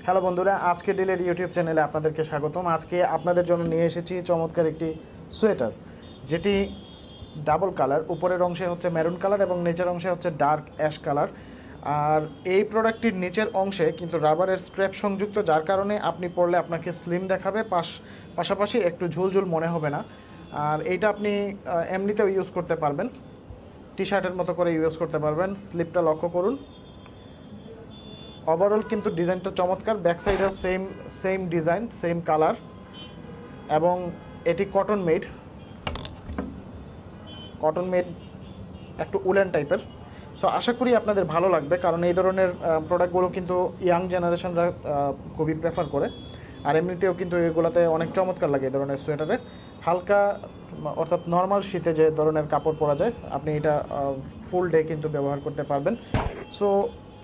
Hello বন্ধুরা, আজকে ডিলের YouTube চ্যানেলে আপনাদেরকে স্বাগতম। আজকে আপনাদের জন্য নিয়ে এসেছি চমৎকার একটি সোয়েটার, যেটি ডাবল কালার। উপরের অংশে হচ্ছে মেরুন কালার এবং নিচের অংশে হচ্ছে ডার্ক অ্যাশ কালার। আর এই প্রোডাক্টটির নিচের অংশে কিন্তু রাবারের স্ট্র্যাপ সংযুক্ত, যার কারণে আপনি পরলে আপনাকে স্লিম দেখাবে, পাশাপাশি একটু ঝুলঝুল মনে হবে না। আর এইটা আপনি এমনিতেও ইউজ করতে পারবেন, টি শার্টের মতো করে ইউজ করতে পারবেন। স্লিপটা লক্ষ্য করুন। ওভারঅল কিন্তু ডিজাইনটা চমৎকার। ব্যাক সাইডেও সেম ডিজাইন, সেম কালার, এবং এটি কটন মেড একটু উলেন টাইপের। সো আশা করি আপনাদের ভালো লাগবে, কারণ এই ধরনের প্রোডাক্টগুলো কিন্তু ইয়াং জেনারেশনরা খুবই প্রেফার করে। আর এমনিতেও কিন্তু এগুলোতে অনেক চমৎকার লাগে এই ধরনের সোয়েটারে। হালকা অর্থাৎ নর্মাল শীতে যে ধরনের কাপড় পরা যায়, আপনি এটা ফুল ডে কিন্তু ব্যবহার করতে পারবেন। সো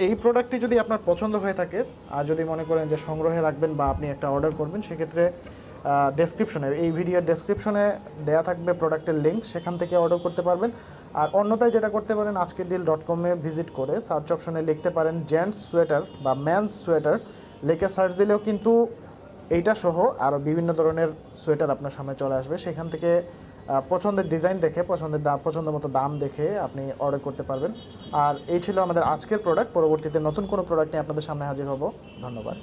এই প্রোডাক্টটি যদি আপনার পছন্দ হয়ে থাকে, আর যদি মনে করেন যে সংগ্রহে রাখবেন বা আপনি একটা অর্ডার করবেন, সেক্ষেত্রে ডেসক্রিপশনে, এই ভিডিওর ডেসক্রিপশনে দেওয়া থাকবে প্রোডাক্টের লিঙ্ক, সেখান থেকে অর্ডার করতে পারবেন। আর অন্যথায় যেটা করতে পারেন, ajkerdeal.com-এ ভিজিট করে সার্চ অপশনে লিখতে পারেন জেন্টস সোয়েটার বা ম্যানস সোয়েটার, লিখে সার্চ দিলেও কিন্তু এইটা সহ আরও বিভিন্ন ধরনের সোয়েটার আপনার সামনে চলে আসবে। সেখান থেকে পছন্দের ডিজাইন দেখে, পছন্দ মতো দাম দেখে আপনি অর্ডার করতে পারবেন। আর এই ছিল আমাদের আজকের প্রোডাক্ট। পরবর্তীতে নতুন কোনো প্রোডাক্ট নিয়ে আপনাদের সামনে হাজির হব। ধন্যবাদ।